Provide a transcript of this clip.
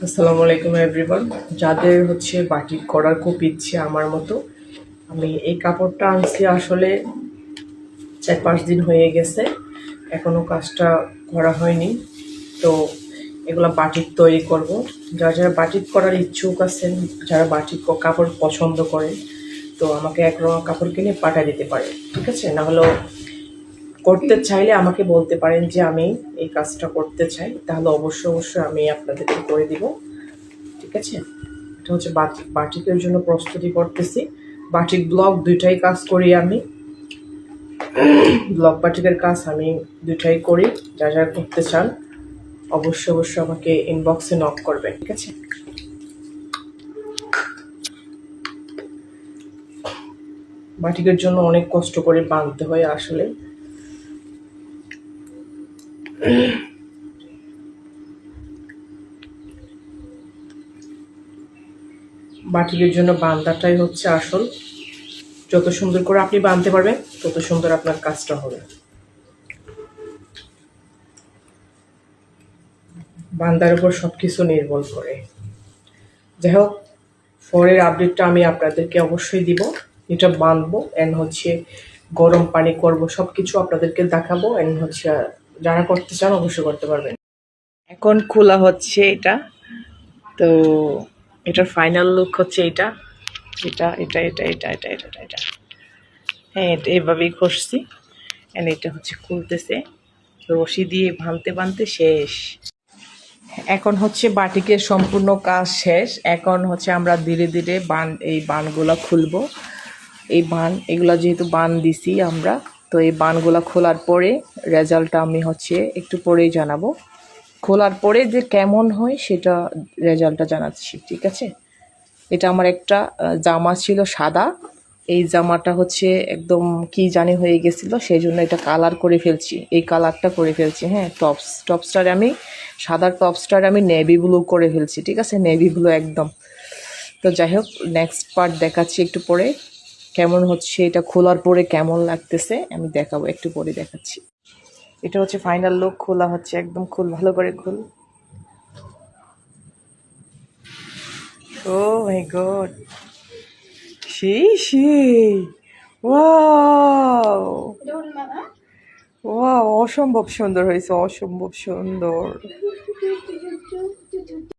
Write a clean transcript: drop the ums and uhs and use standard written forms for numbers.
আসসালামু আলাইকুম এভরিওয়ান। যাদের হচ্ছে বাটিক করার খুব ইচ্ছে আমার মতো, আমি এই কাপড়টা আনছি আসলে 4-5 দিন হয়ে গেছে, এখনো কাজটা করা হয়নি। তো এগুলা বাটিক তৈরি করব। যারা যারা বাটিক করার ইচ্ছুক আছেন, যারা বাটিক কাপড় পছন্দ করেন, তো আমাকে এক রকম কাপড় কিনে পাঠিয়ে দিতে পারে, ঠিক আছে? না হলেও করতে চাইলে আমাকে বলতে পারেন যে আমি এই কাজটা করতে চাই, তাহলে অবশ্যই আমি আপনাদেরকে করে দিব, ঠিক আছে? এটা হচ্ছে বাটিকের জন্য প্রস্তুতি করতেছি। বাটিক ব্লক দুইটাই কাজ করি আমি, ব্লক বাটিকের কাজ আমি দুইটাই করি। যারা যারা করতে চান অবশ্যই আমাকে ইনবক্সে নক করবেন, ঠিক আছে? বাটিকের জন্য অনেক কষ্ট করে বাঁধতে হয় আসলে। বাটিকের জন্য বান্ধাটাই হচ্ছে আসল। যত সুন্দর করে আপনি বাঁধতে পারবেন তত সুন্দর আপনার কাজটা হবে। বান্দার উপর সবকিছু নির্ভর করে। যাই হোক, পরের আপডেটটা আমি আপনাদেরকে অবশ্যই দিব। এটা বাঁধবো এন্ড হচ্ছে গরম পানি করব, সব কিছু আপনাদেরকে দেখাবো। এন্ড হচ্ছে যারা করতে চান অবশ্যই করতে পারবেন। এখন খোলা হচ্ছে এটা। তো এটার ফাইনাল লুক হচ্ছে এটা এটা এটা এটা এটা এটা এটা এটা হ্যাঁ, এটা এভাবেই করছি। এন্ড এটা হচ্ছে খুলতেছে, রশি দিয়ে বাঁধতে শেষ। এখন হচ্ছে বাটিকের সম্পূর্ণ কাজ শেষ। এখন হচ্ছে আমরা ধীরে ধীরে এই বানগুলা খুলবো। এই এগুলা যেহেতু বান দিছি আমরা, তো এই বানগুলা খোলার পরে রেজাল্টটা আমি হচ্ছে একটু পরেই জানাবো। খোলার পরে যে কেমন হয় সেটা রেজাল্টটা জানাচ্ছি, ঠিক আছে? এটা আমার একটা জামা ছিল সাদা, এই জামাটা হচ্ছে একদম কি জানি হয়ে গেছিলো, সেই জন্য এটা কালার করে ফেলছি, এই কালারটা করে ফেলছি। হ্যাঁ, টপসটারে আমি সাদা টপসটারে আমি নেভি ব্লু করে ফেলছি, ঠিক আছে? নেভি ব্লু একদম। তো যাই হোক, নেক্সট পার্ট দেখাচ্ছি একটু পরে কেমন হচ্ছে, এটা খোলার পরে কেমন লাগতেছে আমি দেখাবো, একটু পরে দেখাচ্ছি। এটা হচ্ছে ফাইনাল লুক। খোলা হচ্ছে একদম, খুল ভালো করে খুল। ও মাই গড, সেই ওয়াও, ওয়াও, অসম্ভব সুন্দর হয়েছে, অসম্ভব সুন্দর।